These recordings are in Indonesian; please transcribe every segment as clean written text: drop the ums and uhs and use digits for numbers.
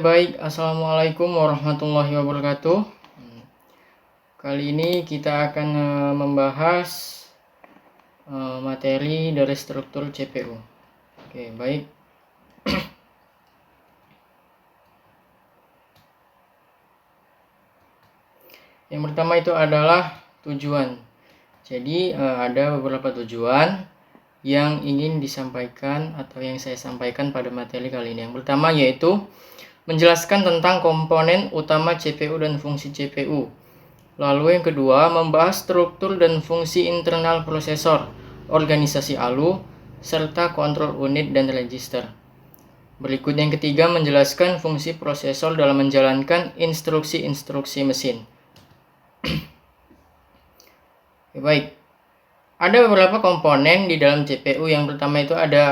Baik. Assalamualaikum warahmatullahi wabarakatuh. Kali ini kita akan membahas materi dari struktur CPU. Baik. Yang pertama itu adalah tujuan. Jadi ada beberapa tujuan yang ingin disampaikan atau yang saya sampaikan pada materi kali ini. Yang pertama yaitu menjelaskan tentang komponen utama CPU dan fungsi CPU. Lalu yang kedua, membahas struktur dan fungsi internal prosesor, organisasi ALU, serta kontrol unit dan register. Berikut yang ketiga, menjelaskan fungsi prosesor dalam menjalankan instruksi-instruksi mesin. Baik, ada beberapa komponen di dalam CPU. Yang pertama itu ada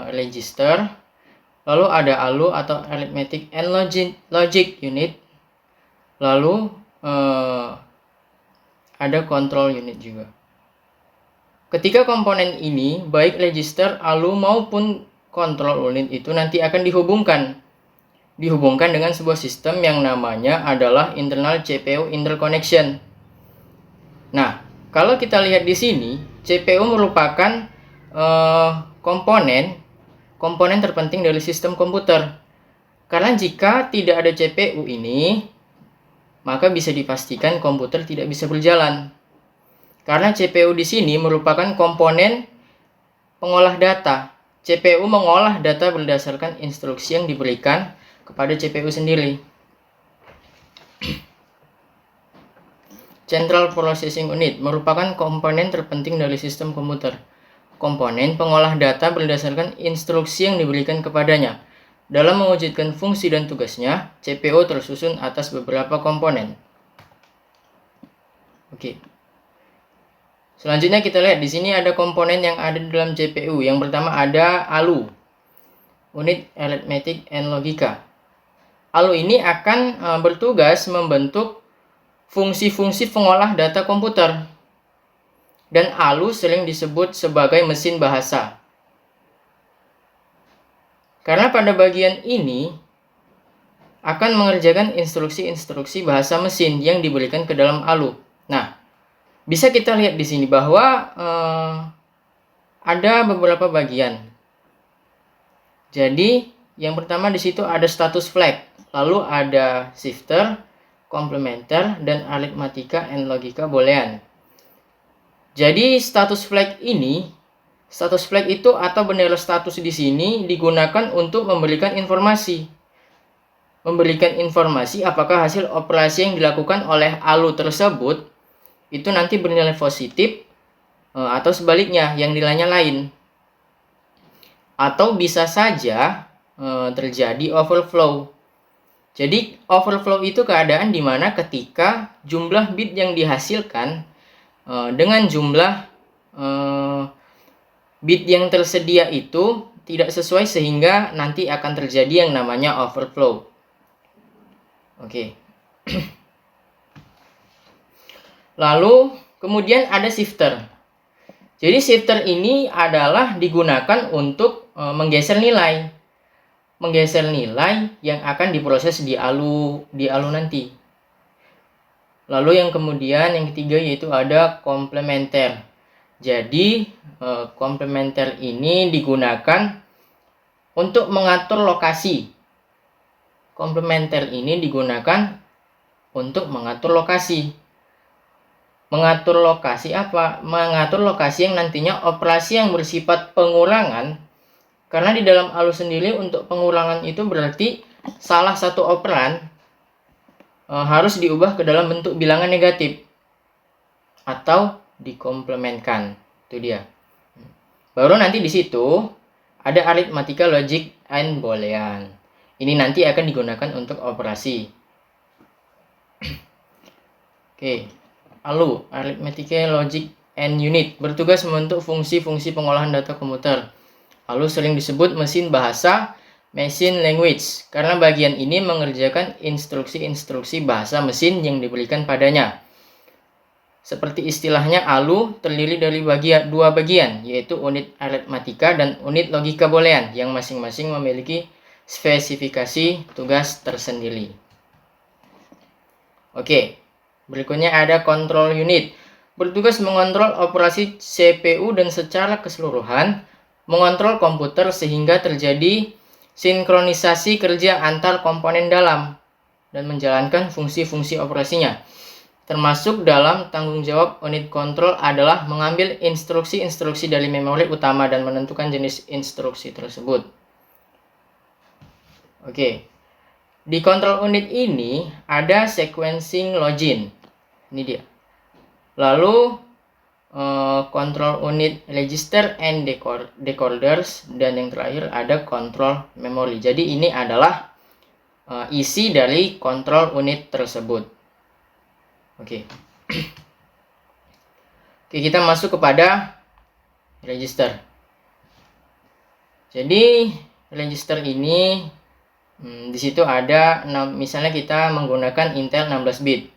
register, lalu ada ALU atau Arithmetic and Logic Unit, lalu ada control unit juga. Ketiga komponen ini, baik register, ALU maupun control unit itu nanti akan dihubungkan dengan sebuah sistem yang namanya adalah internal CPU interconnection. Nah, kalau kita lihat di sini, CPU merupakan komponen terpenting dari sistem komputer. Karena jika tidak ada CPU ini, maka bisa dipastikan komputer tidak bisa berjalan. Karena CPU di sini merupakan komponen pengolah data. CPU mengolah data berdasarkan instruksi yang diberikan kepada CPU sendiri. Central Processing Unit merupakan komponen terpenting dari sistem komputer. Komponen pengolah data berdasarkan instruksi yang diberikan kepadanya. Dalam mewujudkan fungsi dan tugasnya, CPU tersusun atas beberapa komponen. Selanjutnya kita lihat di sini ada komponen yang ada di dalam CPU. Yang pertama ada ALU, Unit Arithmetic and Logica. ALU ini akan bertugas membentuk fungsi-fungsi pengolah data komputer. Dan ALU sering disebut sebagai mesin bahasa. Karena pada bagian ini akan mengerjakan instruksi-instruksi bahasa mesin yang diberikan ke dalam ALU. Nah, bisa kita lihat di sini bahwa ada beberapa bagian. Jadi, yang pertama di situ ada status flag, lalu ada shifter, komplementer, dan aritmatika and logika boolean. Jadi status flag itu atau bendera status di sini digunakan untuk memberikan informasi. Memberikan informasi apakah hasil operasi yang dilakukan oleh ALU tersebut itu nanti bernilai positif atau sebaliknya yang nilainya lain. Atau bisa saja terjadi overflow. Jadi overflow itu keadaan di mana ketika jumlah bit yang dihasilkan dengan jumlah bit yang tersedia itu tidak sesuai sehingga nanti akan terjadi yang namanya overflow. Lalu kemudian ada shifter. Jadi shifter ini adalah digunakan untuk menggeser nilai yang akan diproses di ALU nanti. Lalu yang ketiga yaitu ada komplementer. Jadi komplementer ini digunakan untuk mengatur lokasi. Mengatur lokasi apa? Mengatur lokasi yang nantinya operasi yang bersifat pengurangan. Karena di dalam ALU sendiri untuk pengurangan itu berarti salah satu operan harus diubah ke dalam bentuk bilangan negatif atau dikomplementkan. Itu dia. Baru nanti di situ ada arithmetic, logic, and boolean. Ini nanti akan digunakan untuk operasi. ALU, Arithmetic, Logic, and Unit bertugas membentuk fungsi-fungsi pengolahan data komputer. ALU sering disebut mesin bahasa, machine language, karena bagian ini mengerjakan instruksi-instruksi bahasa mesin yang diberikan padanya. Seperti istilahnya, ALU terdiri dari dua bagian, yaitu unit aritmatika dan unit logika boolean, yang masing-masing memiliki spesifikasi tugas tersendiri. Oke, berikutnya ada control unit. Bertugas mengontrol operasi CPU dan secara keseluruhan mengontrol komputer sehingga terjadi sinkronisasi kerja antar komponen dalam dan menjalankan fungsi-fungsi operasinya. Termasuk dalam tanggung jawab unit kontrol adalah mengambil instruksi-instruksi dari memori utama dan menentukan jenis instruksi tersebut. Oke, di control unit ini ada sequencing login. Ini dia. Lalu control unit register and decoders, dan yang terakhir ada control memory. Jadi ini adalah isi dari control unit tersebut. Oke. Oke, kita masuk kepada register. Jadi register ini di situ ada misalnya kita menggunakan Intel 16 bit.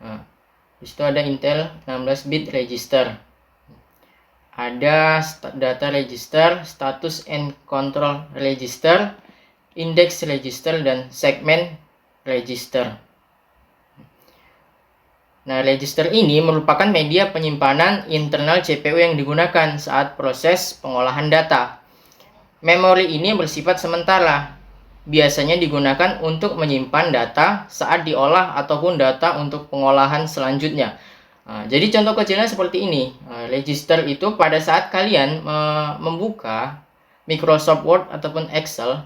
Nah, di situ ada Intel 16 bit register. Ada data register, status and control register, index register, dan segment register. Nah, register ini merupakan media penyimpanan internal CPU yang digunakan saat proses pengolahan data. Memori ini bersifat sementara, biasanya digunakan untuk menyimpan data saat diolah ataupun data untuk pengolahan selanjutnya. Nah, jadi contoh kecilnya seperti ini. Register itu pada saat kalian membuka Microsoft Word ataupun Excel,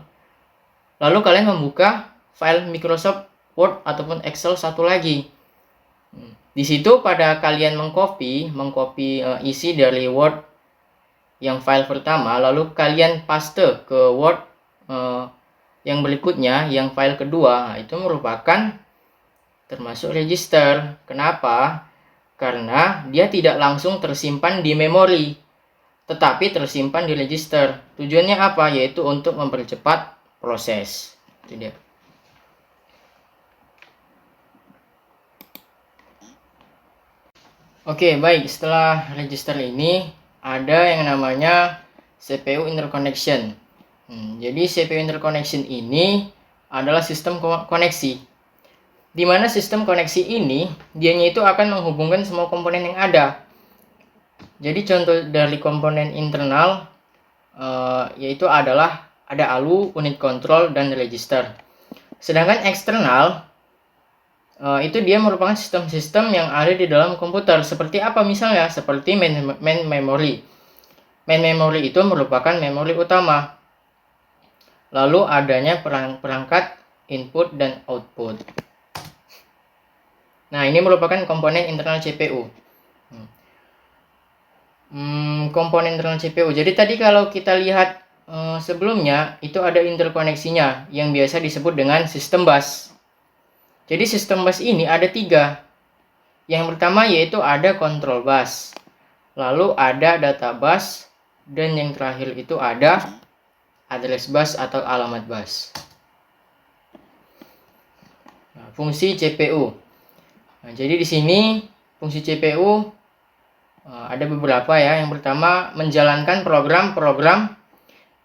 lalu kalian membuka file Microsoft Word ataupun Excel satu lagi. Di situ pada kalian mengcopy isi dari Word yang file pertama, lalu kalian paste ke Word yang berikutnya, yang file kedua. Nah, itu merupakan termasuk register. Kenapa? Karena dia tidak langsung tersimpan di memori, tetapi tersimpan di register. Tujuannya apa? Yaitu untuk mempercepat proses. Itu dia. Oke, baik. Setelah register ini ada yang namanya CPU interconnection. Jadi CPU interconnection ini adalah sistem koneksi. Di mana sistem koneksi ini dianya itu akan menghubungkan semua komponen yang ada. Jadi contoh dari komponen internal yaitu adalah ada ALU, unit control, dan register. Sedangkan eksternal itu dia merupakan sistem-sistem yang ada di dalam komputer. Seperti apa misalnya? Seperti main memory. Main memory itu merupakan memori utama. Lalu adanya perangkat input dan output. Nah, ini merupakan komponen internal CPU. Komponen internal CPU. Jadi tadi kalau kita lihat sebelumnya, itu ada interkoneksinya yang biasa disebut dengan sistem bus. Jadi sistem bus ini ada 3. Yang pertama yaitu ada control bus, lalu ada data bus, dan yang terakhir itu ada address bus atau alamat bus. Nah, fungsi CPU. Nah, jadi di sini fungsi CPU ada beberapa ya. Yang pertama, menjalankan program-program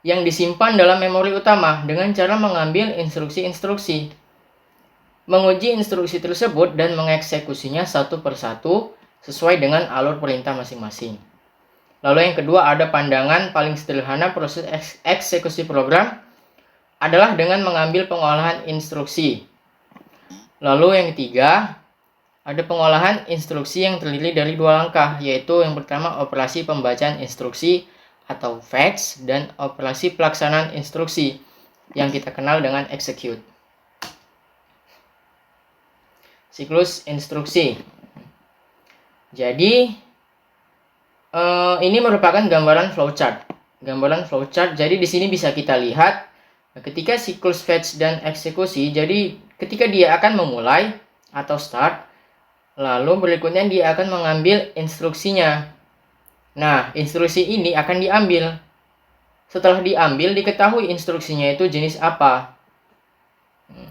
yang disimpan dalam memori utama dengan cara mengambil instruksi-instruksi, menguji instruksi tersebut, dan mengeksekusinya satu persatu sesuai dengan alur perintah masing-masing. Lalu yang kedua, ada pandangan paling sederhana proses eksekusi program adalah dengan mengambil pengolahan instruksi. Lalu yang ketiga, ada pengolahan instruksi yang terdiri dari 2 langkah, yaitu yang pertama operasi pembacaan instruksi atau fetch, dan operasi pelaksanaan instruksi yang kita kenal dengan execute. Siklus instruksi. Jadi ini merupakan gambaran flowchart. Jadi di sini bisa kita lihat ketika siklus fetch dan eksekusi. Jadi ketika dia akan memulai atau start, lalu berikutnya dia akan mengambil instruksinya. Nah, instruksi ini akan diambil. Setelah diambil, diketahui instruksinya itu jenis apa.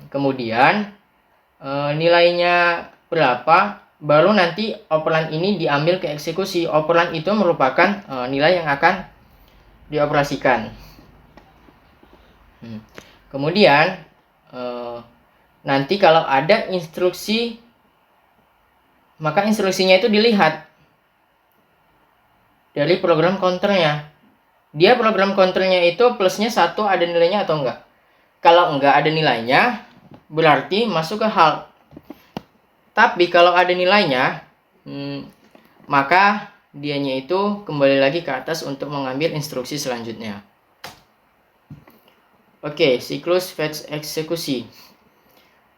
Kemudian nilainya berapa, baru nanti operan ini diambil ke eksekusi. Operan itu merupakan nilai yang akan dioperasikan. Kemudian nanti kalau ada instruksi, maka instruksinya itu dilihat dari program counternya. Dia program counternya itu plusnya 1 ada nilainya atau enggak. Kalau enggak ada nilainya, berarti masuk ke HAL. Tapi kalau ada nilainya, maka dianya itu kembali lagi ke atas untuk mengambil instruksi selanjutnya. Oke, siklus fetch eksekusi.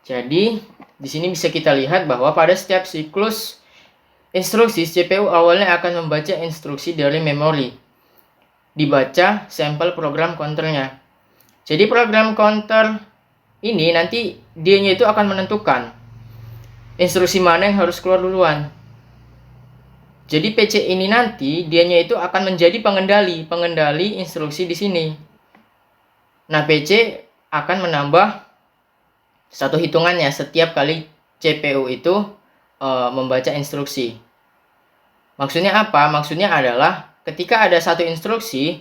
Jadi, di sini bisa kita lihat bahwa pada setiap siklus instruksi, CPU awalnya akan membaca instruksi dari memori. Dibaca sampel program counternya. Jadi, program counter ini nanti dianya itu akan menentukan instruksi mana yang harus keluar duluan. Jadi, PC ini nanti dianya itu akan menjadi pengendali instruksi di sini. Nah, PC akan menambah satu hitungannya setiap kali CPU itu membaca instruksi. Maksudnya apa? Maksudnya adalah ketika ada satu instruksi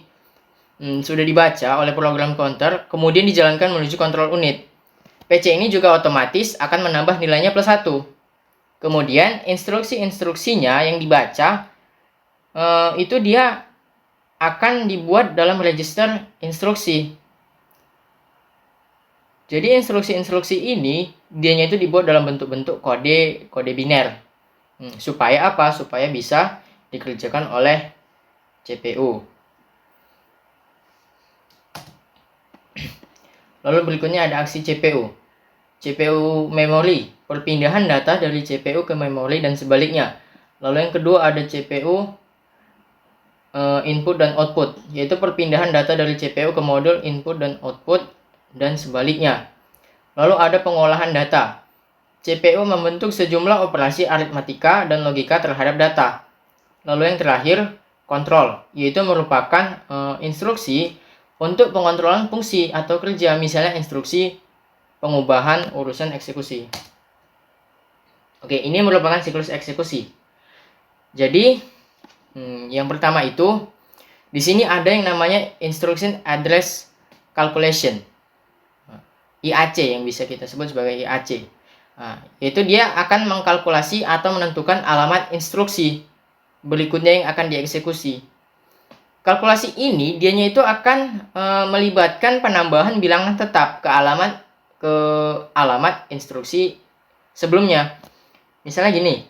sudah dibaca oleh program counter, kemudian dijalankan menuju kontrol unit. PC ini juga otomatis akan menambah nilainya plus 1. Kemudian instruksi-instruksinya yang dibaca itu dia akan dibuat dalam register instruksi. Jadi instruksi-instruksi ini dianya itu dibuat dalam bentuk-bentuk kode biner. Supaya apa? Supaya bisa dikerjakan oleh CPU. Lalu berikutnya ada aksi CPU. CPU memori, perpindahan data dari CPU ke memori dan sebaliknya. Lalu yang kedua ada CPU input dan output, yaitu perpindahan data dari CPU ke modul input dan output dan sebaliknya. Lalu ada pengolahan data. CPU membentuk sejumlah operasi aritmatika dan logika terhadap data. Lalu yang terakhir, kontrol, yaitu merupakan instruksi untuk pengontrolan fungsi atau kerja, misalnya instruksi pengubahan urusan eksekusi. Oke, ini merupakan siklus eksekusi. Jadi, yang pertama itu, di sini ada yang namanya Instruction Address Calculation. IAC yang bisa kita sebut sebagai IAC. Yaitu dia akan mengkalkulasi atau menentukan alamat instruksi berikutnya yang akan dieksekusi. Kalkulasi ini dianya itu akan melibatkan penambahan bilangan tetap ke alamat instruksi sebelumnya. Misalnya gini,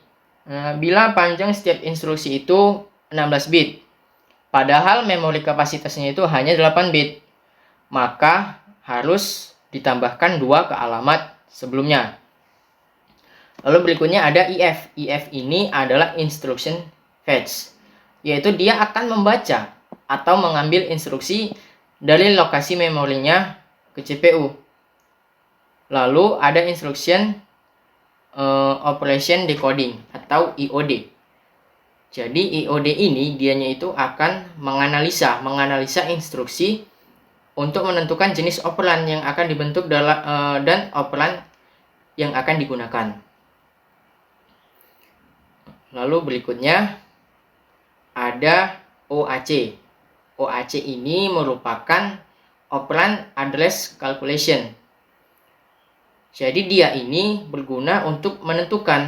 bila panjang setiap instruksi itu 16 bit, padahal memori kapasitasnya itu hanya 8 bit, maka harus ditambahkan 2 ke alamat sebelumnya. Lalu berikutnya ada IF. IF ini adalah instruction fetch, yaitu dia akan membaca atau mengambil instruksi dari lokasi memorinya ke CPU. Lalu ada instruction operation decoding atau IOD. Jadi IOD ini dianya itu akan menganalisa instruksi untuk menentukan jenis operan yang akan dibentuk dan operan yang akan digunakan. Lalu berikutnya ada OAC. OAC ini merupakan operand address calculation. Jadi dia ini berguna untuk menentukan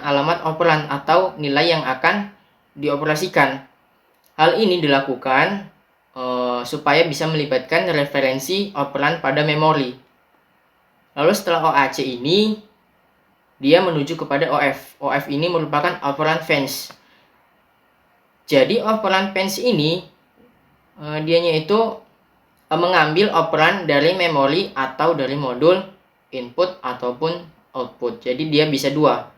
alamat operan atau nilai yang akan dioperasikan. Hal ini dilakukan supaya bisa melibatkan referensi operan pada memori. Lalu setelah OAC ini, dia menuju kepada OF. OF ini merupakan operand fetch. Jadi operand fetch ini, dianya itu mengambil operan dari memori atau dari modul input ataupun output. Jadi dia bisa dua.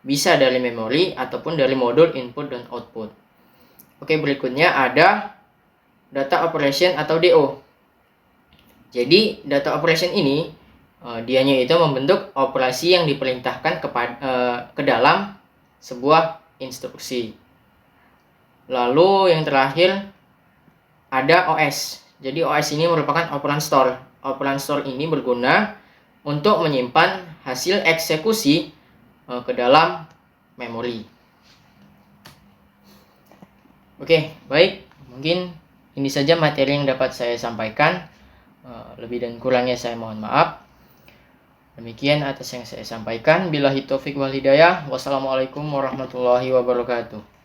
Bisa dari memori ataupun dari modul input dan output. Oke, berikutnya ada data operation atau DO. Jadi data operation ini dianya itu membentuk operasi yang diperintahkan ke dalam sebuah instruksi. Lalu yang terakhir ada OS. Jadi OS ini merupakan operand store. Operand store ini berguna untuk menyimpan hasil eksekusi ke dalam memori. Oke, baik. Mungkin ini saja materi yang dapat saya sampaikan. Lebih dan kurangnya saya mohon maaf. Demikian atas yang saya sampaikan. Billahi taufik wal hidayah. Wassalamualaikum warahmatullahi wabarakatuh.